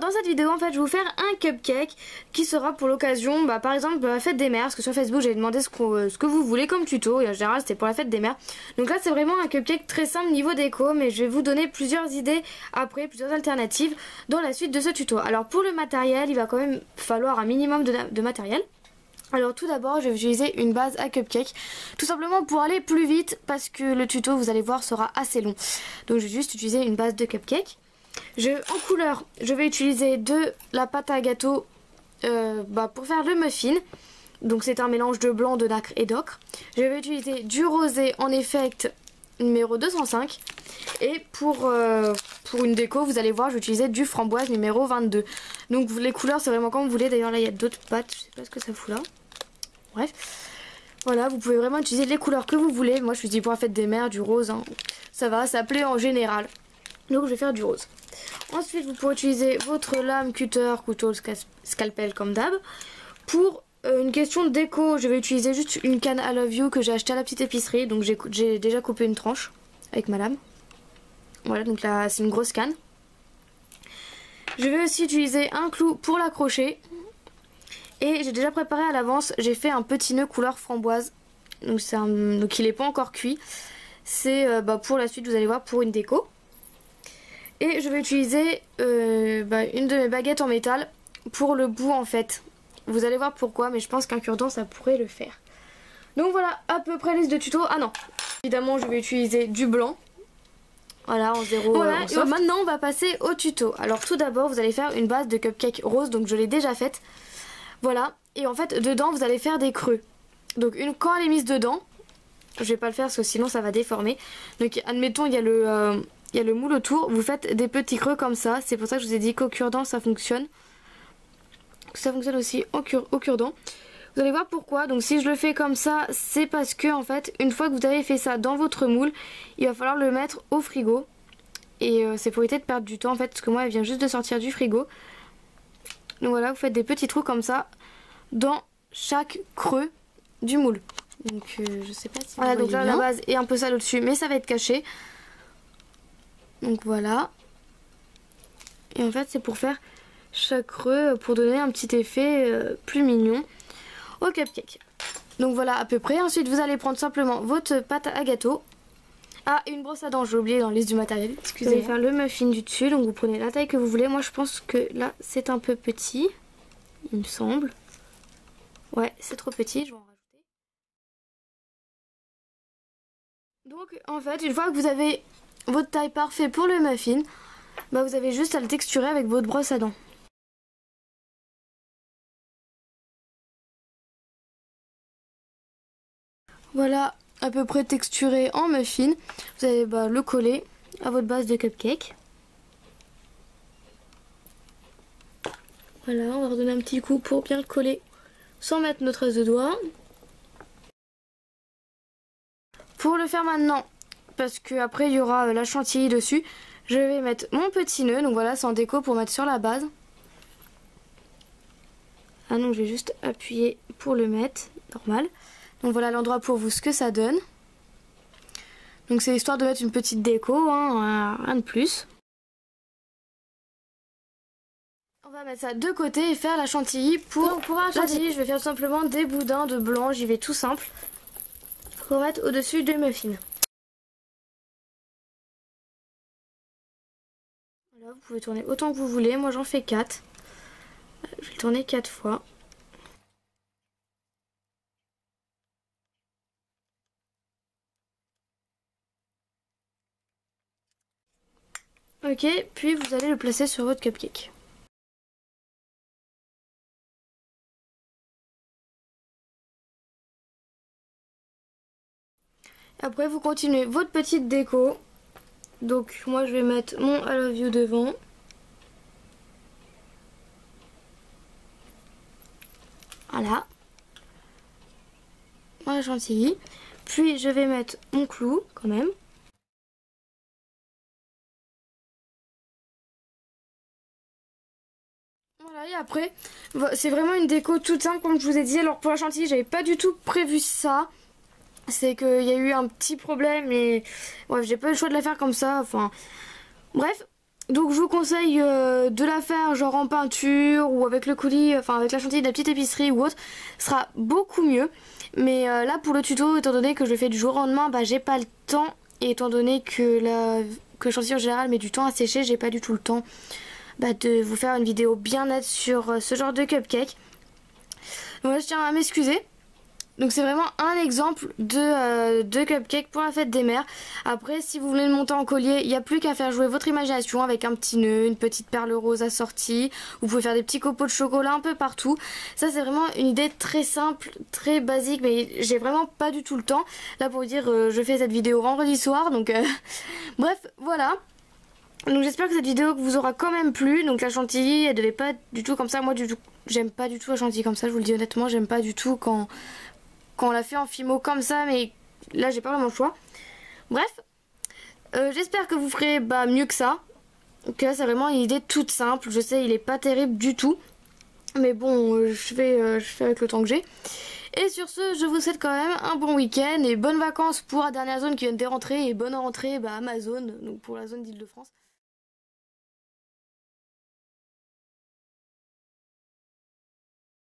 dans cette vidéo en fait je vais vous faire un cupcake qui sera pour l'occasion par exemple la fête des mères, parce que sur Facebook j'avais demandé ce que vous voulez comme tuto et en général c'était pour la fête des mères. Donc là c'est vraiment un cupcake très simple niveau déco, mais je vais vous donner plusieurs idées après, plusieurs alternatives dans la suite de ce tuto. Alors pour le matériel il va quand même falloir un minimum de matériel. Alors tout d'abord je vais utiliser une base à cupcake, tout simplement pour aller plus vite parce que le tuto vous allez voir sera assez long. Donc je vais juste utiliser une base de cupcake. En couleur je vais utiliser de la pâte à gâteau pour faire le muffin. Donc c'est un mélange de blanc, de nacre et d'ocre. Je vais utiliser du rosé en effect numéro 205. Et pour une déco vous allez voir je vais utiliser du framboise numéro 22. Donc les couleurs c'est vraiment comme vous voulez. D'ailleurs là il y a d'autres pâtes, je sais pas ce que ça fout là. Bref, voilà, vous pouvez vraiment utiliser les couleurs que vous voulez. Moi je suis dit pour la fête des mères du rose, hein. Ça va s'appeler en général. Donc je vais faire du rose. Ensuite vous pourrez utiliser votre lame, cutter, couteau, scalpel comme d'hab. Pour une question de déco je vais utiliser juste une canne I Love You que j'ai acheté à la petite épicerie. Donc j'ai déjà coupé une tranche avec ma lame. Voilà, donc là c'est une grosse canne. Je vais aussi utiliser un clou pour l'accrocher. Et j'ai déjà préparé à l'avance, j'ai fait un petit nœud couleur framboise. Donc il n'est pas encore cuit. C'est pour la suite, vous allez voir, pour une déco. Et je vais utiliser une de mes baguettes en métal pour le bout en fait. Vous allez voir pourquoi, mais je pense qu'un cure-dent ça pourrait le faire. Donc voilà à peu près liste de tuto. Ah non, évidemment je vais utiliser du blanc. Voilà, en zéro. Voilà, et maintenant on va passer au tuto. Alors tout d'abord vous allez faire une base de cupcake rose, donc je l'ai déjà faite. Voilà, et en fait dedans vous allez faire des creux. Donc quand elle est mise dedans, je vais pas le faire parce que sinon ça va déformer. Donc admettons il y a le moule autour, vous faites des petits creux comme ça. C'est pour ça que je vous ai dit qu'au cure-dent ça fonctionne. Ça fonctionne aussi au cure-dent. Vous allez voir pourquoi. Donc si je le fais comme ça, c'est parce que en fait une fois que vous avez fait ça dans votre moule, il va falloir le mettre au frigo. Et c'est pour éviter de perdre du temps en fait, parce que moi elle vient juste de sortir du frigo. Donc voilà, vous faites des petits trous comme ça dans chaque creux du moule. Donc je sais pas si voilà, donc là la base est un peu sale au-dessus, mais ça va être caché. Donc voilà. Et en fait c'est pour faire chaque creux, pour donner un petit effet plus mignon au cupcake. Donc voilà à peu près. Ensuite vous allez prendre simplement votre pâte à gâteau. Ah, et une brosse à dents, j'ai oublié dans la liste du matériel. Excusez-moi. Vous allez faire le muffin du dessus, donc vous prenez la taille que vous voulez. Moi je pense que là c'est un peu petit, il me semble. Ouais, c'est trop petit, je vais en rajouter. Donc en fait, une fois que vous avez votre taille parfaite pour le muffin, vous avez juste à le texturer avec votre brosse à dents. Voilà à peu près texturé en muffin. Vous allez le coller à votre base de cupcake. Voilà, on va redonner un petit coup pour bien le coller sans mettre nos traces de doigts. Pour le faire maintenant, parce que après il y aura la chantilly dessus, je vais mettre mon petit nœud. Donc voilà, c'est en déco pour mettre sur la base. Ah non, je vais juste appuyer pour le mettre, normal. Donc voilà l'endroit pour vous ce que ça donne. Donc c'est histoire de mettre une petite déco, hein, rien de plus. On va mettre ça de côté et faire la chantilly. Pour la chantilly, je vais faire simplement des boudins de blanc, j'y vais tout simple. Pour mettre au-dessus des muffins. Voilà, vous pouvez tourner autant que vous voulez, moi j'en fais 4. Je vais le tourner 4 fois. Ok, puis vous allez le placer sur votre cupcake. Après vous continuez votre petite déco. Donc moi je vais mettre mon I Love You devant. Voilà. Voilà chantilly. Puis je vais mettre mon clou quand même. Voilà, et après, c'est vraiment une déco toute simple comme je vous ai dit. Alors pour la chantilly, j'avais pas du tout prévu ça. C'est qu'il y a eu un petit problème et bref, j'ai pas eu le choix de la faire comme ça. Enfin, bref. Donc je vous conseille de la faire genre en peinture ou avec le coulis, enfin avec la chantilly de la petite épicerie ou autre, ce sera beaucoup mieux. Mais là pour le tuto, étant donné que je le fais du jour au lendemain, bah j'ai pas le temps. Et étant donné que la chantilly en général met du temps à sécher, j'ai pas du tout le temps de vous faire une vidéo bien nette sur ce genre de cupcake. Donc là je tiens à m'excuser. Donc c'est vraiment un exemple de cupcake pour la fête des mères. Après si vous voulez le monter en collier, il n'y a plus qu'à faire jouer votre imagination avec un petit nœud, une petite perle rose assortie. Vous pouvez faire des petits copeaux de chocolat un peu partout. Ça c'est vraiment une idée très simple, très basique, mais j'ai vraiment pas du tout le temps. Là pour vous dire, je fais cette vidéo vendredi soir, donc bref voilà. Donc j'espère que cette vidéo vous aura quand même plu. Donc la chantilly elle devait pas être du tout comme ça. Moi du tout, j'aime pas du tout la chantilly comme ça, je vous le dis honnêtement, j'aime pas du tout quand on l'a fait en fimo comme ça, mais là j'ai pas vraiment le choix. Bref, j'espère que vous ferez mieux que ça. Donc là c'est vraiment une idée toute simple. Je sais il est pas terrible du tout, mais bon je fais avec le temps que j'ai. Et sur ce, je vous souhaite quand même un bon week-end et bonnes vacances pour la dernière zone qui vient de rentrer et bonne rentrée à ma zone, donc pour la zone d'Île-de-France.